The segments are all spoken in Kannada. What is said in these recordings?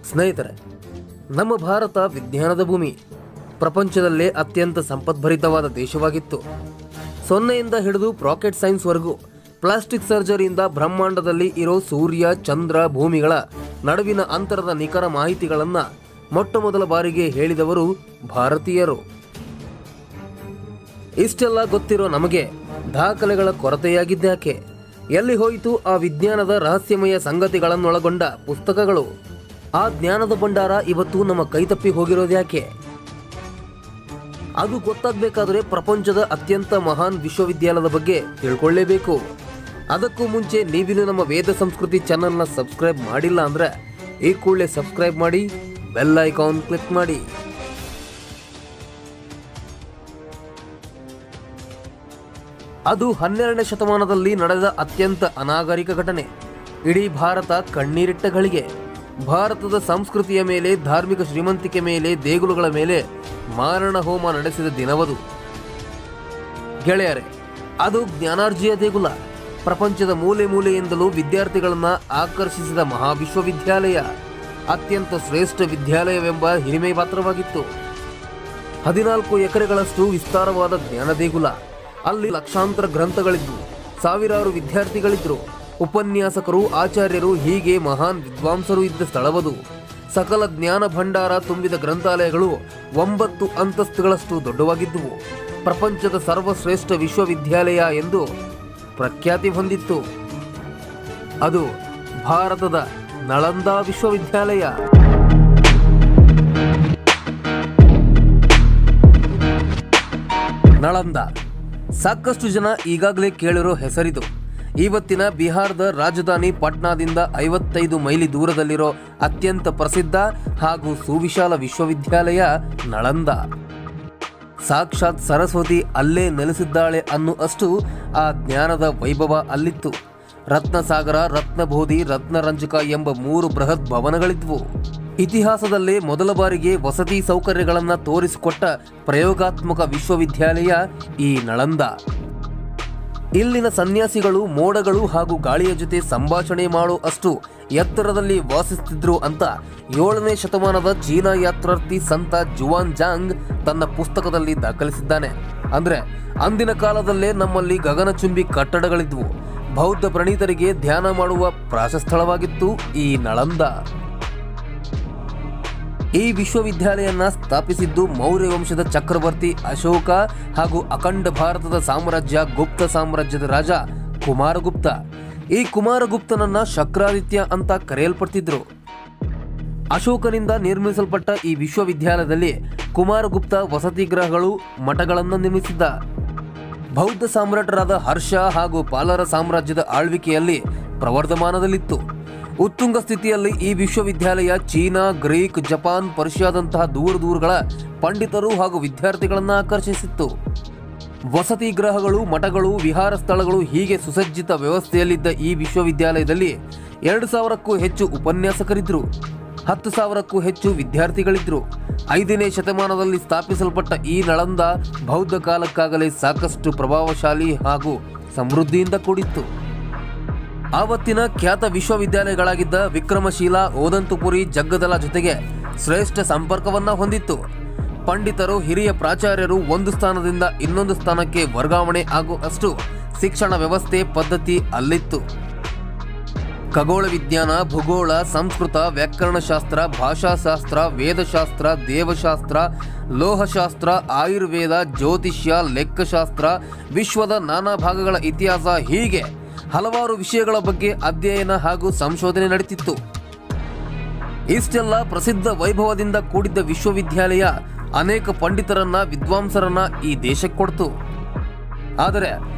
ಸ್ನೇಹಿತರೆ, ನಮ್ಮ ಭಾರತ ವಿಜ್ಞಾನದ ಭೂಮಿ. ಪ್ರಪಂಚದಲ್ಲೇ ಅತ್ಯಂತ ಸಂಪದ್ಭರಿತವಾದ ದೇಶವಾಗಿತ್ತು. ಸೊನ್ನೆಯಿಂದ ಹಿಡಿದು ರಾಕೆಟ್ ಸೈನ್ಸ್ವರೆಗೂ, ಪ್ಲಾಸ್ಟಿಕ್ ಸರ್ಜರಿಯಿಂದ ಬ್ರಹ್ಮಾಂಡದಲ್ಲಿ ಇರೋ ಸೂರ್ಯ, ಚಂದ್ರ, ಭೂಮಿಗಳ ನಡುವಿನ ಅಂತರದ ನಿಖರ ಮಾಹಿತಿಗಳನ್ನು ಮೊಟ್ಟಮೊದಲ ಬಾರಿಗೆ ಹೇಳಿದವರು ಭಾರತೀಯರು. ಇಷ್ಟೆಲ್ಲ ಗೊತ್ತಿರೋ ನಮಗೆ ದಾಖಲೆಗಳ ಕೊರತೆಯಾಗಿದ್ದ್ಯಾಕೆ? ಎಲ್ಲಿ ಹೋಯಿತು ಆ ವಿಜ್ಞಾನದ ರಹಸ್ಯಮಯ ಸಂಗತಿಗಳನ್ನೊಳಗೊಂಡ ಪುಸ್ತಕಗಳು? ಆ ಜ್ಞಾನದ ಭಂಡಾರ ಇವತ್ತು ನಮ್ಮ ಕೈತಪ್ಪಿ ಹೋಗಿರೋದ್ಯಾಕೆ? ಅದು ಗೊತ್ತಾಗಬೇಕಾದ್ರೆ ಪ್ರಪಂಚದ ಅತ್ಯಂತ ಮಹಾನ್ ವಿಶ್ವವಿದ್ಯಾಲಯದ ಬಗ್ಗೆ ತಿಳ್ಕೊಳ್ಳೇಬೇಕು. ಅದಕ್ಕೂ ಮುಂಚೆ ನೀವಿನ್ನು ನಮ್ಮ ವೇದ ಸಂಸ್ಕೃತಿ ಚಾನೆಲ್ನ ಸಬ್ಸ್ಕ್ರೈಬ್ ಮಾಡಿಲ್ಲ ಅಂದರೆ ಈ ಕೂಡಲೇ ಸಬ್ಸ್ಕ್ರೈಬ್ ಮಾಡಿ, ಬೆಲ್ ಐಕಾನ್ ಕ್ಲಿಕ್ ಮಾಡಿ. ಅದು 12ನೇ ಶತಮಾನದಲ್ಲಿ ನಡೆದ ಅತ್ಯಂತ ಅನಾಗರಿಕ ಘಟನೆ. ಇಡೀ ಭಾರತ ಕಣ್ಣೀರಿಟ್ಟ ಗಳಿಗೆ. ಭಾರತದ ಸಂಸ್ಕೃತಿಯ ಮೇಲೆ, ಧಾರ್ಮಿಕ ಶ್ರೀಮಂತಿಕೆ ಮೇಲೆ, ದೇಗುಲಗಳ ಮೇಲೆ ಮಾರಣ ಹೋಮ ನಡೆಸಿದ ದಿನವದು. ಗೆಳೆಯರೆ, ಅದು ಜ್ಞಾನಾರ್ಜಿಯ ದೇಗುಲ. ಪ್ರಪಂಚದ ಮೂಲೆ ಮೂಲೆಯಿಂದಲೂ ವಿದ್ಯಾರ್ಥಿಗಳನ್ನ ಆಕರ್ಷಿಸಿದ ಮಹಾವಿಶ್ವವಿದ್ಯಾಲಯ. ಅತ್ಯಂತ ಶ್ರೇಷ್ಠ ವಿದ್ಯಾಲಯವೆಂಬ ಹಿರಿಮೆ ಪಾತ್ರವಾಗಿತ್ತು. 14 ಎಕರೆಗಳಷ್ಟು ವಿಸ್ತಾರವಾದ ಜ್ಞಾನ ದೇಗುಲ. ಅಲ್ಲಿ ಲಕ್ಷಾಂತರ ಗ್ರಂಥಗಳಿದ್ವು, ಸಾವಿರಾರು ವಿದ್ಯಾರ್ಥಿಗಳಿದ್ರು, ಉಪನ್ಯಾಸಕರು, ಆಚಾರ್ಯರು, ಹೀಗೆ ಮಹಾನ್ ವಿದ್ವಾಂಸರು ಇದ್ದ ಸ್ಥಳವದು. ಸಕಲ ಜ್ಞಾನ ಭಂಡಾರ ತುಂಬಿದ ಗ್ರಂಥಾಲಯಗಳು 9 ಅಂತಸ್ತುಗಳಷ್ಟು ದೊಡ್ಡವಾಗಿದ್ದುವು. ಪ್ರಪಂಚದ ಸರ್ವಶ್ರೇಷ್ಠ ವಿಶ್ವವಿದ್ಯಾಲಯ ಎಂದು ಪ್ರಖ್ಯಾತಿ ಹೊಂದಿತ್ತು. ಅದು ಭಾರತದ ನಳಂದ ವಿಶ್ವವಿದ್ಯಾಲಯ. ನಳಂದ ಸಾಕಷ್ಟು ಜನ ಈಗಾಗಲೇ ಕೇಳಿರೋ ಹೆಸರಿದು. ಇವತ್ತಿನ ಬಿಹಾರದ ರಾಜಧಾನಿ ಪಾಟ್ನಾದಿಂದ 55 ಮೈಲಿ ದೂರದಲ್ಲಿರೋ ಅತ್ಯಂತ ಪ್ರಸಿದ್ಧ ಹಾಗೂ ಸುವಿಶಾಲ ವಿಶ್ವವಿದ್ಯಾಲಯ ನಳಂದ. ಸಾಕ್ಷಾತ್ ಸರಸ್ವತಿ ಅಲ್ಲೇ ನೆಲೆಸಿದ್ದಾಳೆ ಅನ್ನುವಷ್ಟು ಆ ಜ್ಞಾನದ ವೈಭವ ಅಲ್ಲಿತ್ತು. ರತ್ನಸಾಗರ, ರತ್ನಬೋಧಿ, ರತ್ನರಂಜಕ ಎಂಬ 3 ಬೃಹತ್ ಭವನಗಳಿದ್ವು. ಇತಿಹಾಸದಲ್ಲೇ ಮೊದಲ ಬಾರಿಗೆ ವಸತಿ ಸೌಕರ್ಯಗಳನ್ನು ತೋರಿಸಿಕೊಟ್ಟ ಪ್ರಯೋಗಾತ್ಮಕ ವಿಶ್ವವಿದ್ಯಾಲಯ ಈ ನಳಂದ. ಇಲ್ಲಿನ ಸನ್ಯಾಸಿಗಳು ಮೋಡಗಳು ಹಾಗೂ ಗಾಳಿಯ ಜೊತೆ ಸಂಭಾಷಣೆ ಮಾಡೋ ಅಷ್ಟು ಎತ್ತರದಲ್ಲಿ ವಾಸಿಸುತ್ತಿದ್ರು ಅಂತ 7ನೇ ಶತಮಾನದ ಚೀನಾ ಯಾತ್ರಾರ್ಥಿ ಸಂತ ಜುವಾನ್ ಜಾಂಗ್ ತನ್ನ ಪುಸ್ತಕದಲ್ಲಿ ದಾಖಲಿಸಿದ್ದಾನೆ. ಅಂದ್ರೆ ಅಂದಿನ ಕಾಲದಲ್ಲೇ ನಮ್ಮಲ್ಲಿ ಗಗನಚುಂಬಿ ಕಟ್ಟಡಗಳಿದ್ವು. ಬೌದ್ಧ ಪ್ರಣೀತರಿಗೆ ಧ್ಯಾನ ಮಾಡುವ ಪ್ರಾಶಸ್ಥಳವಾಗಿತ್ತು ಈ ನಳಂದ. ಈ ವಿಶ್ವವಿದ್ಯಾಲಯನ ಸ್ಥಾಪಿಸಿದ್ದು ಮೌರ್ಯ ವಂಶದ ಚಕ್ರವರ್ತಿ ಅಶೋಕ ಹಾಗೂ ಅಖಂಡ ಭಾರತದ ಸಾಮ್ರಾಜ್ಯ ಗುಪ್ತ ಸಾಮ್ರಾಜ್ಯದ ರಾಜ ಕುಮಾರಗುಪ್ತ. ಈ ಕುಮಾರಗುಪ್ತನನ್ನ ಶಕ್ರಾದಿತ್ಯ ಅಂತ ಕರೆಯಲ್ಪಡ್ತಿದ್ರು. ಅಶೋಕನಿಂದ ನಿರ್ಮಿಸಲ್ಪಟ್ಟ ಈ ವಿಶ್ವವಿದ್ಯಾಲಯದಲ್ಲಿ ಕುಮಾರಗುಪ್ತ ವಸತಿ ಗೃಹಗಳು, ಮಠಗಳನ್ನು ನಿರ್ಮಿಸಿದ್ದ. ಬೌದ್ಧ ಸಾಮ್ರಾಟರಾದ ಹರ್ಷ ಹಾಗೂ ಪಾಲರ ಸಾಮ್ರಾಜ್ಯದ ಆಳ್ವಿಕೆಯಲ್ಲಿ ಪ್ರವರ್ಧಮಾನದಲ್ಲಿತ್ತು. ಉತ್ತುಂಗ ಸ್ಥಿತಿಯಲ್ಲಿ ಈ ವಿಶ್ವವಿದ್ಯಾಲಯ ಚೀನಾ, ಗ್ರೀಕ್, ಜಪಾನ್, ಪರ್ಷಿಯಾದಂತಹ ದೂರಗಳ ಪಂಡಿತರು ಹಾಗೂ ವಿದ್ಯಾರ್ಥಿಗಳನ್ನು ಆಕರ್ಷಿಸಿತ್ತು. ವಸತಿ ಗೃಹಗಳು, ಮಠಗಳು, ವಿಹಾರ ಸ್ಥಳಗಳು ಹೀಗೆ ಸುಸಜ್ಜಿತ ವ್ಯವಸ್ಥೆಯಲ್ಲಿದ್ದ ಈ ವಿಶ್ವವಿದ್ಯಾಲಯದಲ್ಲಿ 2000ಕ್ಕೂ ಹೆಚ್ಚು ಉಪನ್ಯಾಸಕರಿದ್ರು, 10,000ಕ್ಕೂ ಹೆಚ್ಚು ವಿದ್ಯಾರ್ಥಿಗಳಿದ್ರು. 5ನೇ ಶತಮಾನದಲ್ಲಿ ಸ್ಥಾಪಿಸಲ್ಪಟ್ಟ ಈ ನಳಂದ ಬೌದ್ಧ ಕಾಲಕ್ಕಾಗಲೇ ಸಾಕಷ್ಟು ಪ್ರಭಾವಶಾಲಿ ಹಾಗೂ ಸಮೃದ್ಧಿಯಿಂದ ಕೂಡಿತ್ತು. ಆವತ್ತಿನ ಖ್ಯಾತ ವಿಶ್ವವಿದ್ಯಾಲಯಗಳಾಗಿದ್ದ ವಿಕ್ರಮಶೀಲ, ಓದಂತುಪುರಿ, ಜಗ್ಗದಲ ಜೊತೆಗೆ ಶ್ರೇಷ್ಠ ಸಂಪರ್ಕವನ್ನ ಹೊಂದಿತ್ತು. ಪಂಡಿತರು, ಹಿರಿಯ ಪ್ರಾಚಾರ್ಯರು ಒಂದು ಸ್ಥಾನದಿಂದ ಇನ್ನೊಂದು ಸ್ಥಾನಕ್ಕೆ ವರ್ಗಾವಣೆ ಆಗುವಷ್ಟು ಶಿಕ್ಷಣ ವ್ಯವಸ್ಥೆ ಪದ್ಧತಿ ಅಲ್ಲಿತ್ತು. ಖಗೋಳ ವಿಜ್ಞಾನ, ಭೂಗೋಳ, ಸಂಸ್ಕೃತ, ವ್ಯಾಕರಣಶಾಸ್ತ್ರ, ಭಾಷಾಶಾಸ್ತ್ರ, ವೇದಶಾಸ್ತ್ರ, ದೇವಶಾಸ್ತ್ರ, ಲೋಹಶಾಸ್ತ್ರ, ಆಯುರ್ವೇದ, ಜ್ಯೋತಿಷ್ಯ, ಲೆಕ್ಕಶಾಸ್ತ್ರ, ವಿಶ್ವದ ನಾನಾ ಭಾಗಗಳ ಇತಿಹಾಸ, ಹೀಗೆ ಹಲವಾರು ವಿಷಯಗಳ ಬಗ್ಗೆ ಅಧ್ಯಯನ ಹಾಗೂ ಸಂಶೋಧನೆ ನಡೆಯುತ್ತಿತ್ತು. ಇಷ್ಟೆಲ್ಲ ಪ್ರಸಿದ್ಧ ವೈಭವದಿಂದ ಕೂಡಿದ್ದ ವಿಶ್ವವಿದ್ಯಾಲಯ ಅನೇಕ ಪಂಡಿತರನ್ನ, ವಿದ್ವಾಂಸರನ್ನ ಈ ದೇಶಕ್ಕೆ ಕೊಡ್ತು. ಆದರೆ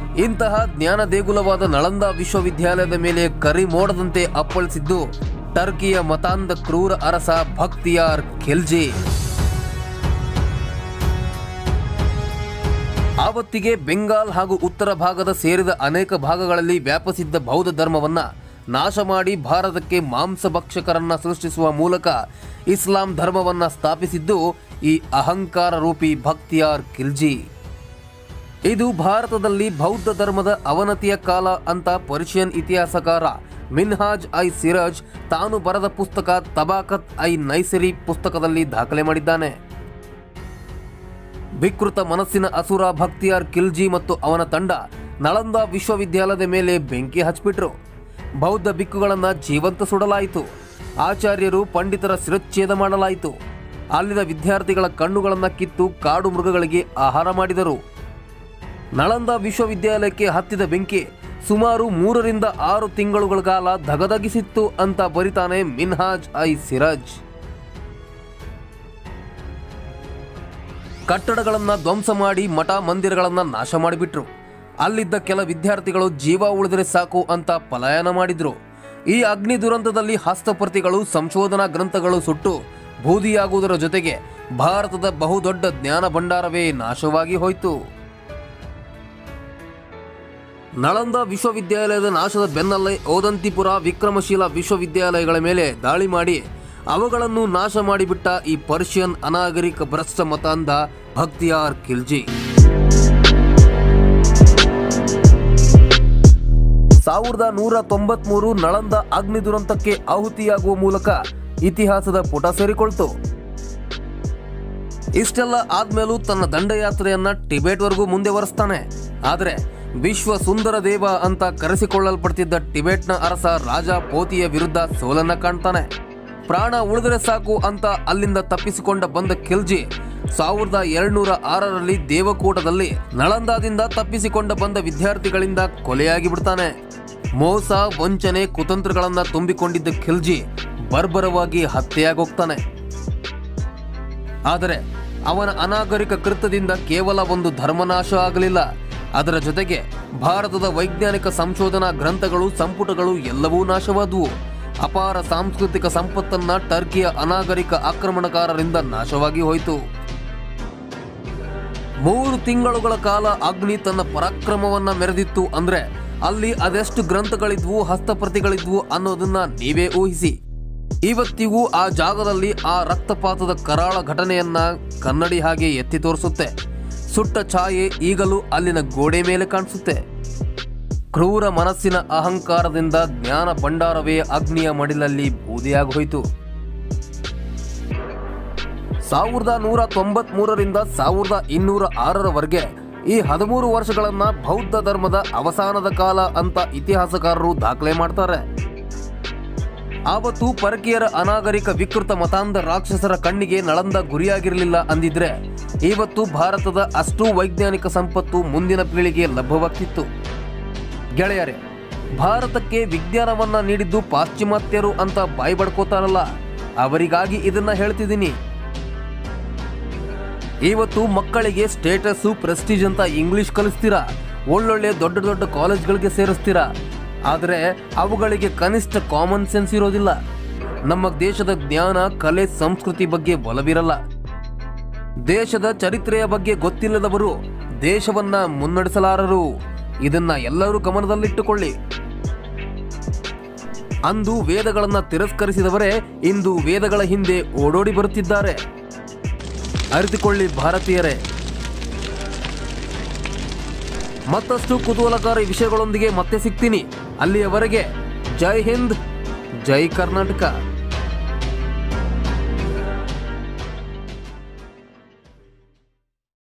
ಇಂತಹ ಜ್ಞಾನ ದೇಗುಲವಾದ ನಳಂದ ವಿಶ್ವವಿದ್ಯಾಲಯದ ಮೇಲೆ ಕರಿಮೋಡದಂತೆ ಅಪ್ಪಳಿಸಿದ್ದು ಟರ್ಕಿಯ ಮತಾಂಧ ಕ್ರೂರ ಅರಸ ಬಖ್ತಿಯಾರ್ ಖಿಲ್ಜಿ. ಆವತ್ತಿಗೆ ಬೆಂಗಾಲ್ ಹಾಗೂ ಉತ್ತರ ಭಾಗದ ಸೇರಿದ ಅನೇಕ ಭಾಗಗಳಲ್ಲಿ ವ್ಯಾಪಿಸಿದ್ದ ಬೌದ್ಧ ಧರ್ಮವನ್ನ ನಾಶ ಮಾಡಿ ಭಾರತಕ್ಕೆ ಮಾಂಸಭಕ್ಷಕರನ್ನ ಸೃಷ್ಟಿಸುವ ಮೂಲಕ ಇಸ್ಲಾಂ ಧರ್ಮವನ್ನ ಸ್ಥಾಪಿಸಿದ್ದು ಈ ಅಹಂಕಾರ ರೂಪಿ ಬಖ್ತಿಯಾರ್ ಖಿಲ್ಜಿ. ಇದು ಭಾರತದಲ್ಲಿ ಬೌದ್ಧ ಧರ್ಮದ ಅವನತಿಯ ಕಾಲ ಅಂತ ಪರ್ಷಿಯನ್ ಇತಿಹಾಸಕಾರ ಮಿನ್ಹಾಜ್ ಐ ಸಿರಾಜ್ ತಾನು ಬರೆದ ಪುಸ್ತಕ ತಬಾಕತ್ ಐ ನೈಸರಿ ಪುಸ್ತಕದಲ್ಲಿ ದಾಖಲೆ ಮಾಡಿದ್ದಾನೆ. ವಿಕೃತ ಮನಸ್ಸಿನ ಅಸುರ ಬಖ್ತಿಯಾರ್ ಖಿಲ್ಜಿ ಮತ್ತು ಅವನ ತಂಡ ನಳಂದ ವಿಶ್ವವಿದ್ಯಾಲಯದ ಮೇಲೆ ಬೆಂಕಿ ಹಚ್ಚಿಬಿಟ್ರು. ಬೌದ್ಧ ಭಿಕ್ಕುಗಳನ್ನು ಜೀವಂತ ಸುಡಲಾಯಿತು. ಆಚಾರ್ಯರು ಪಂಡಿತರ ಶಿರಚ್ಛೇದ ಮಾಡಲಾಯಿತು. ಅಲ್ಲಿನ ವಿದ್ಯಾರ್ಥಿಗಳ ಕಣ್ಣುಗಳನ್ನು ಕಿತ್ತು ಕಾಡು ಮೃಗಗಳಿಗೆ ಆಹಾರ ಮಾಡಿದರು. ನಳಂದ ವಿಶ್ವವಿದ್ಯಾಲಯಕ್ಕೆ ಹತ್ತಿದ ಬೆಂಕಿ ಸುಮಾರು 3 ರಿಂದ 6 ತಿಂಗಳುಗಳ ಕಾಲ ಧಗಧಗಿಸಿತ್ತು ಅಂತ ಬರಿತಾನೆ ಮಿನ್ಹಾಜ್ ಐ ಸಿರಾಜ್. ಕಟ್ಟಡಗಳನ್ನು ಧ್ವಂಸ ಮಾಡಿ ಮಠ ಮಂದಿರಗಳನ್ನು ನಾಶ ಮಾಡಿಬಿಟ್ರು. ಅಲ್ಲಿದ್ದ ಕೆಲ ವಿದ್ಯಾರ್ಥಿಗಳು ಜೀವ ಉಳಿದರೆ ಸಾಕು ಅಂತ ಪಲಾಯನ ಮಾಡಿದ್ರು. ಈ ಅಗ್ನಿ ದುರಂತದಲ್ಲಿ ಹಸ್ತಪ್ರತಿಗಳು, ಸಂಶೋಧನಾ ಗ್ರಂಥಗಳು ಸುಟ್ಟು ಬೂದಿಯಾಗುವುದರ ಜೊತೆಗೆ ಭಾರತದ ಬಹುದೊಡ್ಡ ಜ್ಞಾನ ಭಂಡಾರವೇ ನಾಶವಾಗಿ ಹೋಯಿತು. ನಳಂದ ವಿಶ್ವವಿದ್ಯಾಲಯದ ನಾಶದ ಬೆನ್ನಲ್ಲೇ ಓದಂತಿಪುರ, ವಿಕ್ರಮಶೀಲ ವಿಶ್ವವಿದ್ಯಾಲಯಗಳ ಮೇಲೆ ದಾಳಿ ಮಾಡಿ ಅವುಗಳನ್ನು ನಾಶ ಮಾಡಿಬಿಟ್ಟ ಈ ಪರ್ಷಿಯನ್ ಅನಾಗರಿಕ ಭ್ರಷ್ಟ ಮತಾಂಧ ಬಖ್ತಿಯಾರ್ ಖಿಲ್ಜಿ. 1193 ನಳಂದ ಅಗ್ನಿ ದುರಂತಕ್ಕೆ ಆಹುತಿಯಾಗುವ ಮೂಲಕ ಇತಿಹಾಸದ ಪುಟ ಸೇರಿಕೊಳ್ತು. ಇಷ್ಟೆಲ್ಲ ಆದ್ಮೇಲೂ ತನ್ನ ದಂಡಯಾತ್ರೆಯನ್ನ ಟಿಬೆಟ್ವರೆಗೂ ಮುಂದುವರೆಸ್ತಾನೆ. ಆದರೆ ವಿಶ್ವ ಸುಂದರ ದೇವ ಅಂತ ಕರೆಸಿಕೊಳ್ಳಲ್ಪಡ್ತಿದ್ದ ಟಿಬೆಟ್ನ ಅರಸ ರಾಜ ಪೋತಿಯ ವಿರುದ್ಧ ಸೋಲನ್ನ ಕಾಣ್ತಾನೆ. ಪ್ರಾಣ ಉಳಿದರೆ ಸಾಕು ಅಂತ ಅಲ್ಲಿಂದ ತಪ್ಪಿಸಿಕೊಂಡ ಬಂದ ಖಿಲ್ಜಿ 1206ರಲ್ಲಿ ದೇವಕೂಟದಲ್ಲಿ ನಳಂದಾದಿಂದ ತಪ್ಪಿಸಿಕೊಂಡ ಬಂದ ವಿದ್ಯಾರ್ಥಿಗಳಿಂದ ಕೊಲೆಯಾಗಿ ಬಿಡ್ತಾನೆ. ಮೋಸ, ವಂಚನೆ, ಕುತಂತ್ರಗಳನ್ನ ತುಂಬಿಕೊಂಡಿದ್ದ ಖಿಲ್ಜಿ ಬರ್ಬರವಾಗಿ ಹತ್ಯೆಯಾಗೋಗ್ತಾನೆ. ಆದರೆ ಅವನ ಅನಾಗರಿಕ ಕೃತ್ಯದಿಂದ ಕೇವಲ ಒಂದು ಧರ್ಮನಾಶ ಆಗಲಿಲ್ಲ, ಅದರ ಜೊತೆಗೆ ಭಾರತದ ವೈಜ್ಞಾನಿಕ ಸಂಶೋಧನಾ ಗ್ರಂಥಗಳು, ಸಂಪುಟಗಳು ಎಲ್ಲವೂ ನಾಶವಾದವು. ಅಪಾರ ಸಾಂಸ್ಕೃತಿಕ ಸಂಪತ್ತನ್ನ ಟರ್ಕಿಯ ಅನಾಗರಿಕ ಆಕ್ರಮಣಕಾರರಿಂದ ನಾಶವಾಗಿ ಹೋಯಿತು. 3 ತಿಂಗಳುಗಳ ಕಾಲ ಅಗ್ನಿ ತನ್ನ ಪರಾಕ್ರಮವನ್ನ ಮೆರೆದಿತ್ತು ಅಂದ್ರೆ ಅಲ್ಲಿ ಅದೆಷ್ಟು ಗ್ರಂಥಗಳಿದ್ವು, ಹಸ್ತಪ್ರತಿಗಳಿದ್ವು ಅನ್ನೋದನ್ನ ನೀವೇ ಊಹಿಸಿ. ಇವತ್ತಿಗೂ ಆ ಜಾಗದಲ್ಲಿ ಆ ರಕ್ತಪಾತದ ಕರಾಳ ಘಟನೆಯನ್ನ ಕನ್ನಡಿ ಹಾಗೆ ಎತ್ತಿ ತೋರಿಸುತ್ತೆ. ಸುಟ್ಟ ಛಾಯೆ ಈಗಲೂ ಅಲ್ಲಿನ ಗೋಡೆ ಮೇಲೆ ಕಾಣಿಸುತ್ತೆ. ಕ್ರೂರ ಮನಸ್ಸಿನ ಅಹಂಕಾರದಿಂದ ಜ್ಞಾನ ಭಂಡಾರವೇ ಅಗ್ನಿಯ ಮಡಿಲಲ್ಲಿ ಬೂದಿಯಾಗೋಯಿತು. 1193ರಿಂದ 1206ರವರೆಗೆ ಈ 13 ವರ್ಷಗಳನ್ನ ಬೌದ್ಧ ಧರ್ಮದ ಅವಸಾನದ ಕಾಲ ಅಂತ ಇತಿಹಾಸಕಾರರು ದಾಖಲೆ ಮಾಡ್ತಾರೆ. ಆವತ್ತು ಪರಕೀಯರ ಅನಾಗರಿಕ ವಿಕೃತ ಮತಾಂಧ ರಾಕ್ಷಸರ ಕಣ್ಣಿಗೆ ನಳಂದ ಗುರಿಯಾಗಿರಲಿಲ್ಲ ಅಂದಿದ್ರೆ ಇವತ್ತು ಭಾರತದ ಅಷ್ಟೂ ವೈಜ್ಞಾನಿಕ ಸಂಪತ್ತು ಮುಂದಿನ ಪೀಳಿಗೆ ಲಭ್ಯವಾಗ್ತಿತ್ತು. ಗೆಳೆಯರೇ, ಭಾರತಕ್ಕೆ ವಿಜ್ಞಾನವನ್ನ ನೀಡಿದ್ದು ಪಾಶ್ಚಿಮಾತ್ಯರು ಅಂತ ಬಾಯಿ ಬಡ್ಕೋತಾರಲ್ಲ, ಅವರಿಗಾಗಿ ಇದನ್ನ ಹೇಳ್ತಿದ್ದೀನಿ. ಇವತ್ತು ಮಕ್ಕಳಿಗೆ ಸ್ಟೇಟಸ್ಸು, ಪ್ರೆಸ್ಟೀಜ್ ಅಂತ ಇಂಗ್ಲಿಷ್ ಕಲಿಸ್ತೀರಾ, ಒಳ್ಳೊಳ್ಳೆ ದೊಡ್ಡ ದೊಡ್ಡ ಕಾಲೇಜ್ಗಳಿಗೆ ಸೇರಿಸ್ತೀರಾ. ಆದರೆ ಅವುಗಳಿಗೆ ಕನಿಷ್ಠ ಕಾಮನ್ ಸೆನ್ಸ್ ಇರೋದಿಲ್ಲ. ನಮ್ಮ ದೇಶದ ಜ್ಞಾನ, ಕಲೆ, ಸಂಸ್ಕೃತಿ ಬಗ್ಗೆ ಒಲವಿರಲ್ಲ. ದೇಶದ ಚರಿತ್ರೆಯ ಬಗ್ಗೆ ಗೊತ್ತಿಲ್ಲದವರು ದೇಶವನ್ನ ಮುನ್ನಡೆಸಲಾರರು. ಇದನ್ನ ಎಲ್ಲರೂ ಗಮನದಲ್ಲಿಟ್ಟುಕೊಳ್ಳಿ. ಅಂದು ವೇದಗಳನ್ನ ತಿರಸ್ಕರಿಸಿದವರೇ ಇಂದು ವೇದಗಳ ಹಿಂದೆ ಓಡೋಡಿ ಬರುತ್ತಿದ್ದಾರೆ. ಅರಿತುಕೊಳ್ಳಿ ಭಾರತೀಯರೇ. ಮತ್ತಷ್ಟು ಕುತೂಹಲಕಾರಿ ವಿಷಯಗಳೊಂದಿಗೆ ಮತ್ತೆ ಸಿಗ್ತೀನಿ. ಅಲ್ಲಿಯವರೆಗೆ ಜೈ ಹಿಂದ್, ಜೈ ಕರ್ನಾಟಕ.